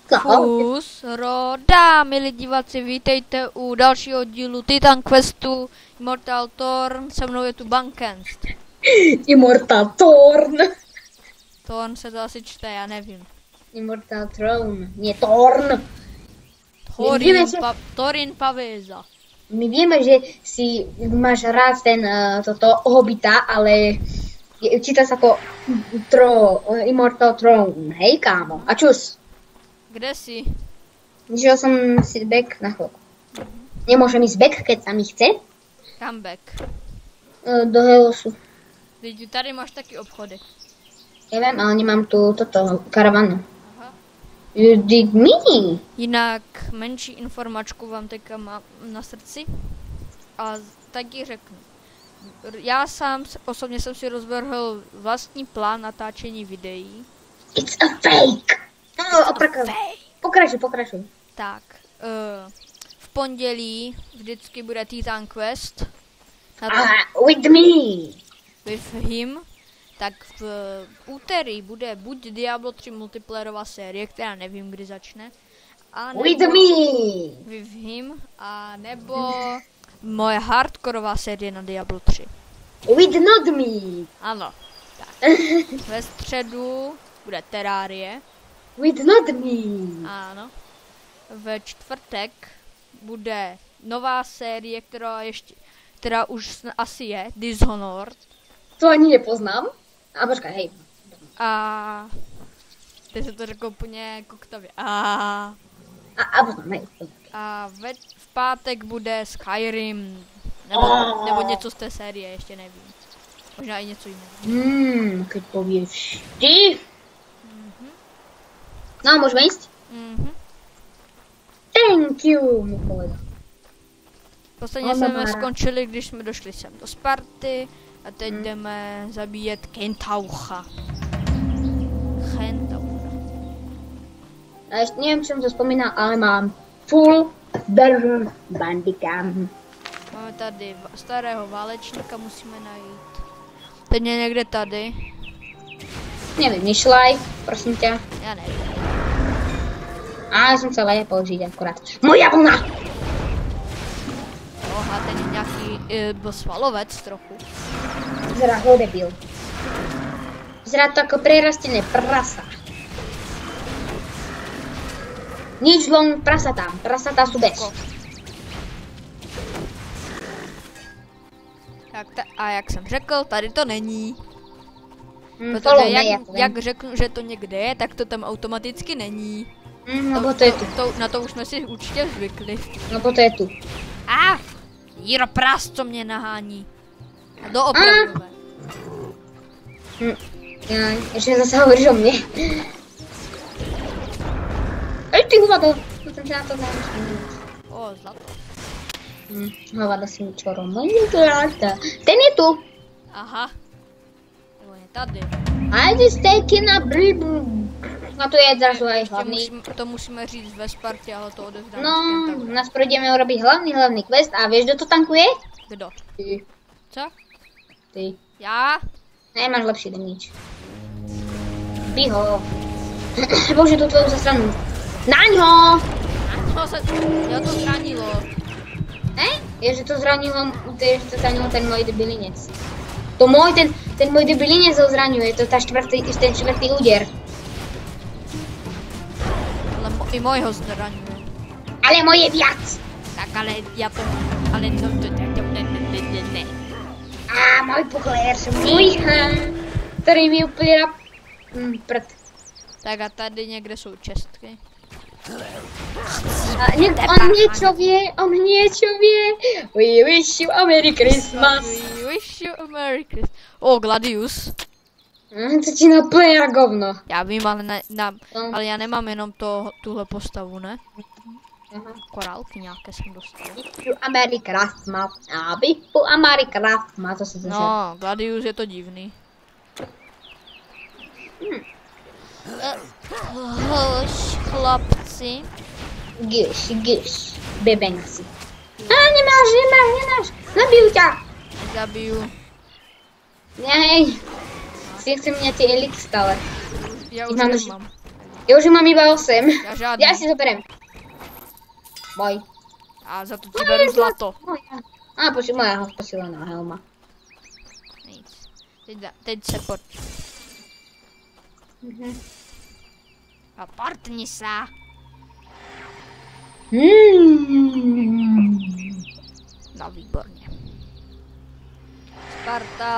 Fus, Roda, milí diváci, vítejte u dalšího dílu Titan Questu Immortal Thorn, se mnou je tu Bankenst. Immortal Thorn. Thorn se to asi čte, já nevím. Immortal Throne, nie Thorn. Thorin Paveza. My víme, že si máš rád ten toto hobita, ale číta sa ako Immortal Throne, hej kámo. A čus? Kde si? Vyšiel som si back na chvíľku. Nemôžem ísť back, keď sa mi chce. Come back. Do Helosu. Teď tady máš taky obchody. Ja viem, ale nemám tu toto karavanu. Aha. You dig me? Jinak menší informačku vám teďka mám na srdci a tak ji řeknu. Já sám osobně jsem si rozvrhl vlastní plán natáčení videí. It's a fake. Pokračuj. Tak, v pondělí vždycky bude Titan Quest. With me. With him. Tak v úterý bude buď Diablo 3 multiplayerová série, která nevím, kdy začne. A nebo With me. With him. A nebo moje hardkorová série na Diablo 3. With not me. Ano. Tak. Ve středu bude Terrarie. With not me. Ano. Ve čtvrtek bude nová série, která už asi je, Dishonored. To ani nepoznám. A počkaj, hej. A teď se to řekl úplně koktově. A Poznám, hej. v pátek bude Skyrim. Nebo něco z té série, ještě nevím. Možná i něco jiného. Keď povieš ty. No, môžeme ísť? Thank you, mi kolega. Posledně jsme skončili, když jsme došli sem do Sparty a teď jdeme zabíjet Kentaucha. A ešte neviem, čo som to spomínal, ale mám full version Bandicam. Máme tady starého válečníka, musíme najít. Teď je někde tady. Neviem, nešlaj, prosím ťa. Já nevím. A som chcela je použiť akorát. Moja vlna! Oha, ten je nějaký byl svalovec trochu. Vyzerá ho debil. Vyzerá to ako prerastené prasa. Nič zlom prasatám. Prasatá sú bez. A jak jsem řekl, tady to není. Protože Follow jak řeknu, že to někde je, tak to tam automaticky není. Lebo to je tu. Na to už jsme si určitě zvykli. Lebo to je tu. Jiro prás, co mě nahání. A do opravdové. Ešte zase hovoríš o mne. Ty hovado. Som sa na to záležil. O, zlato. Hovado si ničoro. Moje zlata. Ten je tu. Aha. Nebo je tady. I just taking a break. A tu je zrazu aj hlavný. To musíme říct ve Spartě, ale to odevzdáme. No, najprv ideme urobiť hlavný quest a vieš, kto to tankuje? Kdo? Ty. Co? Ty. Já? Ne, máš lepší damage. Bij ho. Bože, tu tvoju zasranu. Naňho! Jo, to zranilo. Je, že to zranilo ten môj debilinec. Ten môj debilinec ho zraňuje, to ten čtvrtý úder. Ale i môj ho zraňuje. Ale moje viac! Tak ale ja to... Ale to ne. Á, môj pokler, môj ktorý mi úplne na prd. Tak a tady někde jsou čestky. On niečo vie. We wish you a Merry Christmas. We wish you a Merry Christmas. O, Gladius. To ti naplně na govno. Já vím, ale já nemám jenom tuhle postavu, ne? Korálky nějaké jsem dostal. Wish you a Merry Christmas. A wish you a Merry Christmas. To se to no, Gladius je to divný. Chlapci. Gyš, bebenci. Nemáš. Zabiju ťa. Zabiju. Nej. Si chcem mňa tie elix stále. Já už nemám. Já už mám iba 8. Já žádný. Já si to berem. Boj. A za to ti beru zlato. A počkej, moja posílená helma. Nic. Teď se pojď. A partni se. No výborně. Sparta.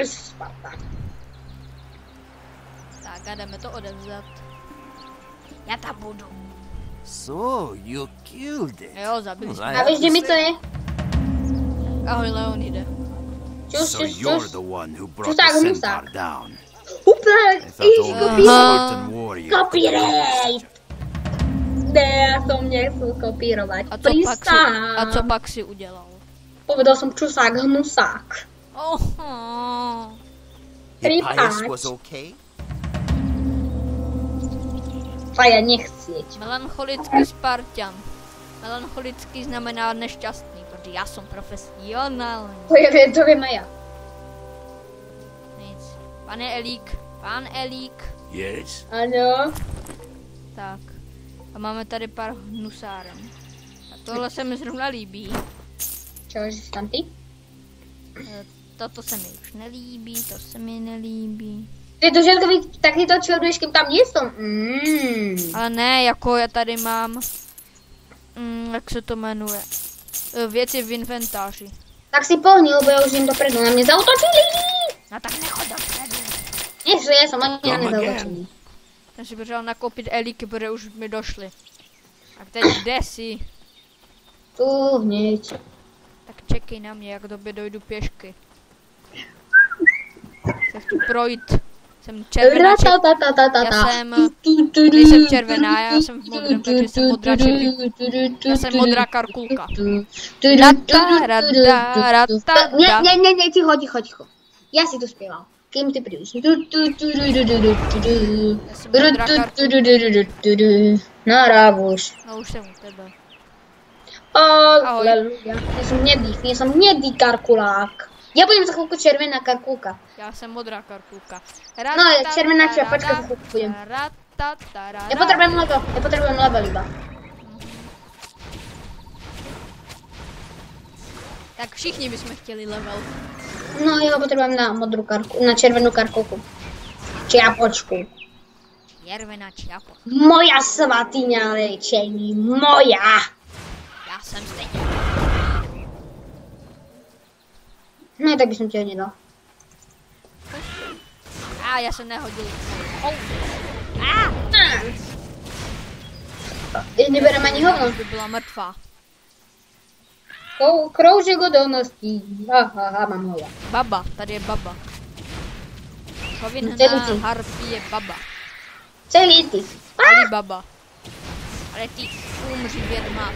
Sparta. Tak a jdeme to odevzat. Já tam budu. So, you killed it. Jo, zabili jsme. A víš, kde mi to je? Ahoj Leonide. Čus, So čus, you're čus. the one who brought Čusák, the hnusa. centaur down. Úplně, I thought only a copyright. certain warrior. Copyright. Ne, já to nechci kopírovat. A co pak si udělal? Povedal jsem čusák, hnusák. Hippias was okay? A já nechci. Melancholický Spartan. Melancholický znamená nešťastný, protože já jsem profesionální. To vím já. Nic. Pan Elík. Yes. Ano. Tak. A máme tady pár hnusáren. A tohle se mi zrovna líbí. Čeho, že jsi tam ty? Toto se mi už nelíbí, to se mi nelíbí. Ty to želkový, taky to čeluješ, kým tam jsou. Ale ne, jako já tady mám, jak se to jmenuje, věci v inventáři. Tak si pohni, lebo já už jim dopředu, na mě zautočili. No tak nechod dopředu. Ještě, já jsem ani na nezautočili. Jsem si potřeboval nakoupit elíky, protože už mi došly. A teď kde jsi? Tu hněď. Tak čekej na mě, jak době dojdu pěšky. Chci tu projít. Jsem červená, nejsem červená, já jsem v modrém, takže jsem modrá já jsem modrá karkulka. Ne, ticho. Já si to zpěval. Kým ty přijdeš? Narábuš. No už jsem u tebe. Aleluja. Já jsem hnědý karkulák. Já budem za chvilku červená karkulka. Já jsem modrá karkulka. No, červená čepačka za chvilku budem. Já potřebujem level iba. Tak všichni bychom chtěli level. No, já potřebujem na modrou karku, na červenou karkulku. Čiapočku. Červená čiapo. Moja svatyňa léčení, moja. Já jsem stejně. No, tak bych tě nedal. Já jsem nehodil. Neberem ani hovno. By byla mrtvá. Kroužek odolností. Aha, mám ho já. Baba, tady je baba. Povinná harpí je baba. Celý ty. Ali baba. Ale ty umři vědma.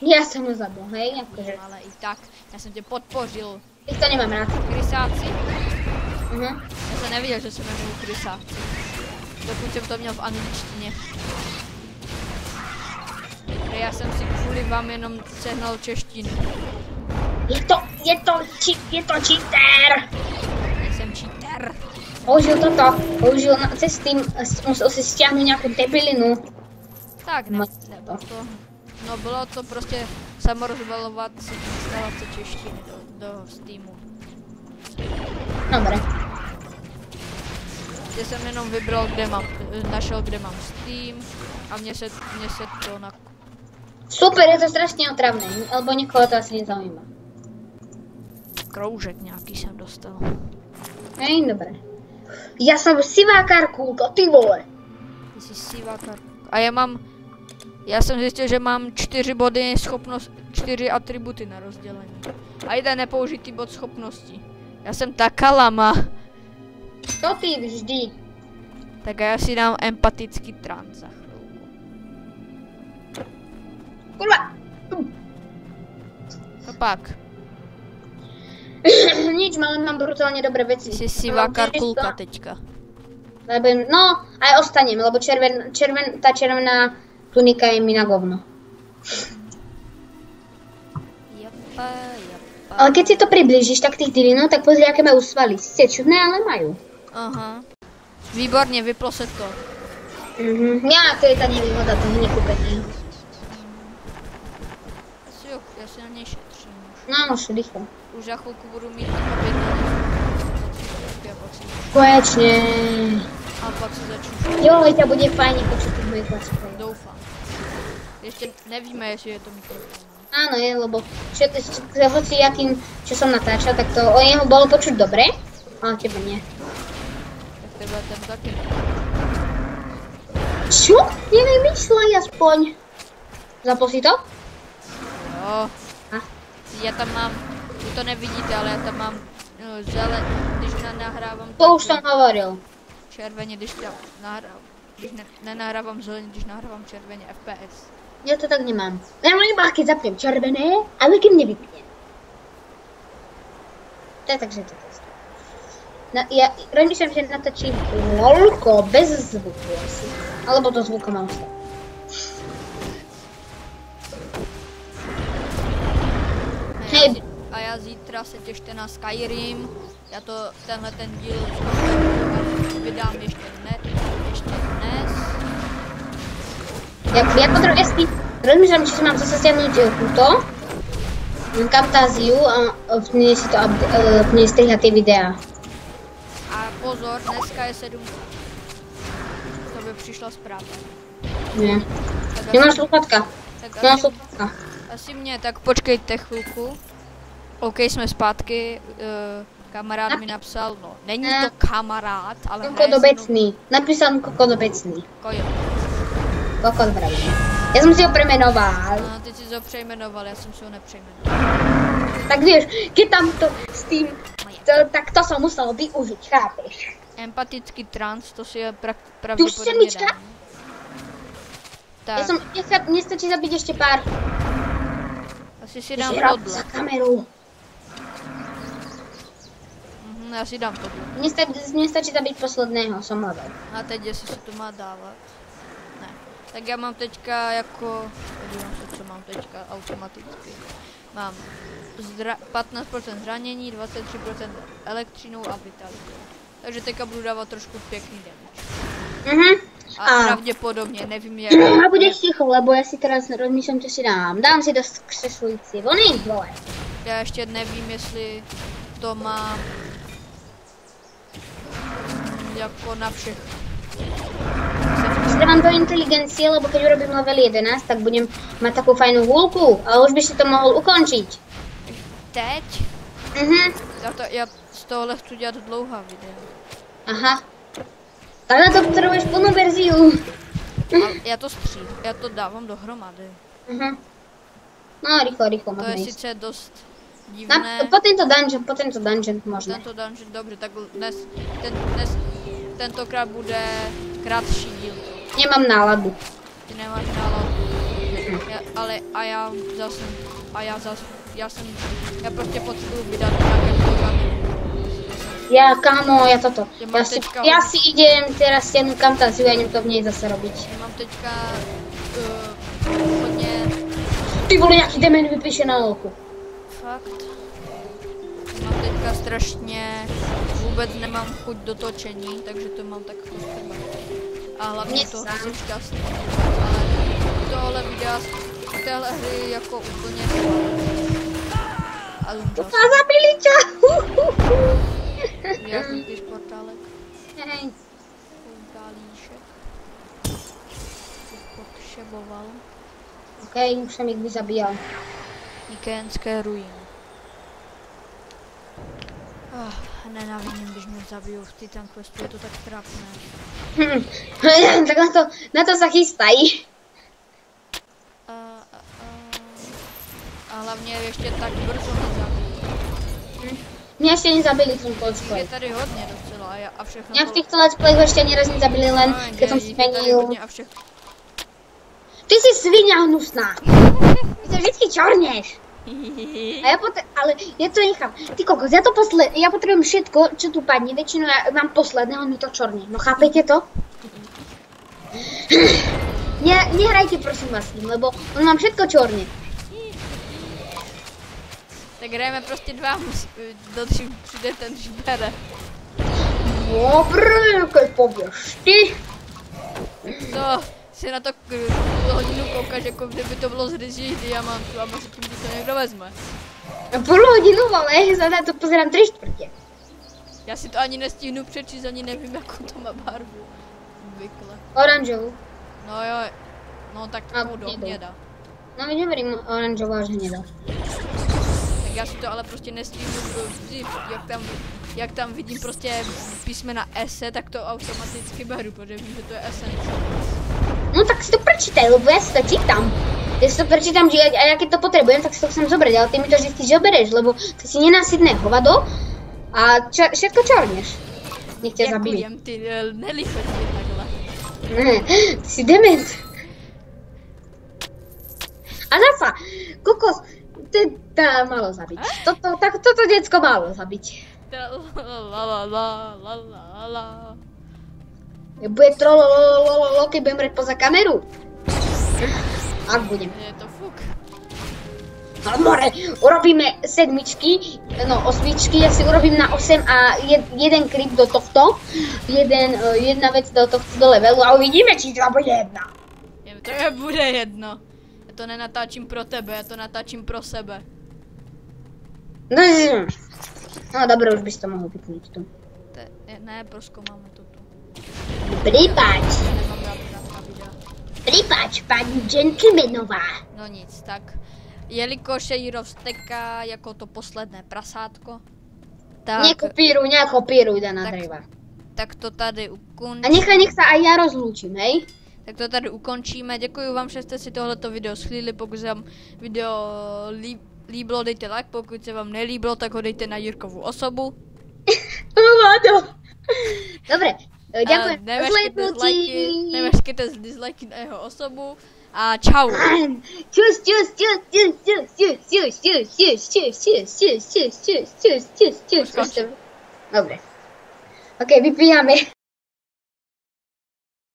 Já jsem ho zabil, hej, jakože. Ale i tak, já jsem tě podpořil. Teď to nemám rád. Krysáci. Uh-huh. Já jsem neviděl, že se jmenují krysáci. Dokud jsem to měl v angličtině. Já jsem si kvůli vám jenom sehnal češtinu. Je to cheater. Jsem cheater. Použil použil cez tým, musel si stiahnuť nějakou debilinu. Tak ne, nebo to. No bylo to prostě samorozvalovat si instalace češtiny do Steamu. Dobre. Já jsem jenom vybral, našel, kde mám Steam a mně se to na... Super, je to strašně otravné, alebo někoho to asi nezaujíma. Kroužek nějaký jsem dostal. Hej, dobré. Já jsem sivá karkulka, ty vole. Ty jsi sivá karkulka. A já jsem zjistil, že mám 4 body schopnost, 4 atributy na rozdělení. A jeden nepoužitý bod schopnosti. Já jsem taká lama. To ty vždy. Tak já si dám empatický trans za chvilku. Kurva. No pak. Nič, mám brutálně dobré věci. Ty jsi sivá karkulka teďka. No, aj ostanem, lebo tá červená tunika je mi na govno. Japa. Ale keď si to priblížíš, tak tých dilinov, tak pozri, aké majú svaly. Sice čudné, ale majú. Aha. Výborně, vyplo se to. Ja, to je tá nevýhoda toho nekúpeného. Asi jo, já si na něj šetřím už. No, už rýchlo. Už za chvilku budu mít objednaný. Konečne. A pak se začnu. Jo, ťa bude fajne počuť tých mojich let's play. Doufám. Ještě nevíme, jestli je to mikrofon. Áno, je, lebo hoci jakým, čo som natáčal, tak to o jeho bolo počuť dobre, ale tebe nie. Tak tebe ten taky. Čo? Nevymýšľaj aspoň. Zapol si to? Jo. A? Já tam mám, vy to nevidíte, ale já tam mám když nahrávám. To už som hovoril. Červeně, když tam nahrávám. Když nenahrávám zeleně, když nahrávám červeně FPS. Ja to tak nemám. Ja mám iba, keď zapnem červené, ale keď nevypnem. To je takže to testo. No, ja rozmýšľam, že natočím lolko bez zvuku asi. Alebo to zvukom mám stať. Hej. A já zítra se těšte na Skyrim. Já to, tenhle ten díl vydám ještě dnes. Ja potrebujem, ja si rozmýšľam, či si mám zase stiahnuť túto Camtasiu a vniesť si to, vniesť strihať tie videá. A pozor, dneska je 7. To by přišla zpráva. Nie. Tak Nemáš sluchatka? tak Nemám sluchatka. asi mě, tak počkejte chvilku. OK, jsme zpátky. Kamarád mi napsal, no, není to kamarád, ale Kokot obecný. Napísal mi kokot obecný. Kojo. Kokot vraví. Ja som si ho premenoval. A ty si to přejmenoval, já jsem si ho nepřejmenoval. Tak vieš, keď tam to s tým, tak to som musel využiť, chápeš? Empatický trans, to si je Tu pravděpodobně sedmička? dám. Tak, Nestačí zabiť ešte pár. asi si dám Žrab tohle. za kameru. Já si dám tohle. Nestačí zabiť posledného, som hľadal. A teď, jestli se to má dávat. Ne. Tak já mám teďka jako, podívám se, co mám teďka automaticky. Mám 15% zranění, 23% elektřinou a vitalitou. Takže teďka budu dávat trošku pěkný damage. A pravděpodobně, nevím jak. A budeš ticho, lebo ja si teraz rozmýšľam, čo si dám. Dám si do skřeslující vlny, vole. Já ještě nevím, jestli to mám jako na všech. Dám do inteligencie, lebo keď urobím level 11, tak budem mať takú fajnú húlku, ale už by si to mohol ukončiť. Teď? Já z tohohle chci dělat dlouhá videa. Aha. Tak na to potrebuješ plnú verziu. Já to já to dávám dohromady. No, rýchlo, To je môžeme ísť. sice dost divné. Po tento dungeon môžeme. Tento dungeon, dobře, tak tentokrát bude krátší díl. Nemám náladu. Ty nemáš náladu. Já prostě potřebuji vydat nějaké programy. Kámo, ja toto. Ja mám Ja si idem teraz stiahnuť Camtasiu a idem to v nej zase robiť. Já mám teďka hodně Ty vole, jaký demen vypíše na lolku. fakt. Mám teďka strašně, vůbec nemám chuť do točení, takže to mám tak postrbat. A hlavně Mě to sám. jsem šťastný. Ale tohle videa z téhle hry jako úplně a úžasný. A zabili ťa! Jak vidíš portálek? Hej. Portálíšek. Potřeboval. OK, už som ich vyzabíjal. Nikénské ruiny. Nenávidím, když mě zabijou v Titan Questu, je to tak trapné. Tak na to sa chystaj. A hlavně ještě tak brzo nezabijí. Mňa ešte nezabili v tom let's Je play. tady hodně docela a všechno Mňa v týchto let's playoch ešte nieraz nezabili, len keď som je tady zmenil. hodně a všechno. Ty si svinia hnusná. Ty sa vždycky čorneš. A ale ja to nechám. Ty kokos, ja potrebujem všetko, čo tu padne. Väčšinou ja mám posledné, on mi to čorne. No chápete to? Nehrajte prosím vás s ním, lebo on mám všetko čorne. Tak Tak hrajeme prostě dva, dotřím přijde ten žbere. Dobré, keď pověš ty. To si na to hodinu koukáš, jako kdyby to bylo z ryžích diamantů a mezi tím to někdo vezme. Půl hodinu, ale za to pozerám 3/4. Já si to ani nestihnu přečíst, ani nevím, jakou to má barvu. Obvykle. Oranžovou. No jo, no tak A to do hnědou. hněda. No vidím, verím oranžovou až hnědou. Tak já si to ale prostě nestihnu vzít, jak tam vidím prostě písmena S, tak to automaticky beru, protože vím, že to je esence. No tak si to prečítaj, lebo ja si to čítam. Ja si to prečítam, že a ja keď to potrebujem, tak si to chcem zobrať, ale ty mi to vždy zobereš, lebo ty si nenásytné hovado a všetko čorneš. Nech ťa zabijú. Děkujem, ty nelíchot mi takhle. Ne, ty si dement. A zasa, kokos, to malo zabiť. Toto decko malo zabiť. La. Bude trolololololo, keď budem brať poza kameru. Ak budem. Je to fuk. No more, urobíme 7, no 8, ja si urobím na 8 a jeden klip do tohto, jedna vec do tohto do levelu a uvidíme, či to bude jedna. To je bude jedno. Já to nenatáčím pro tebe, já to natáčím pro sebe. No dobré, už bys to mohl vypnout tu. Ne, proskoumáme to tu. Prípač, Nemám rád na videa. prípač, paní gentlemanová. No nic, tak. Jelikož je Jiro vzteká jako to posledné prasátko, tak, Nekopíruj, Dana Tak. Dreva. tak to tady A ukončíme. nech sa aj ja rozlúčim, hej? Tak to tady ukončíme. Děkuji vám, že jste si tohleto video schlídli. Pokud se vám video líbilo, dejte like. Pokud se vám nelíbilo, tak ho dejte na Jirkovu osobu. Dobre, ďakujem. Neveškejte dislajky na jeho osobu. A čau. Čus. Dobre. Ok, vypíname.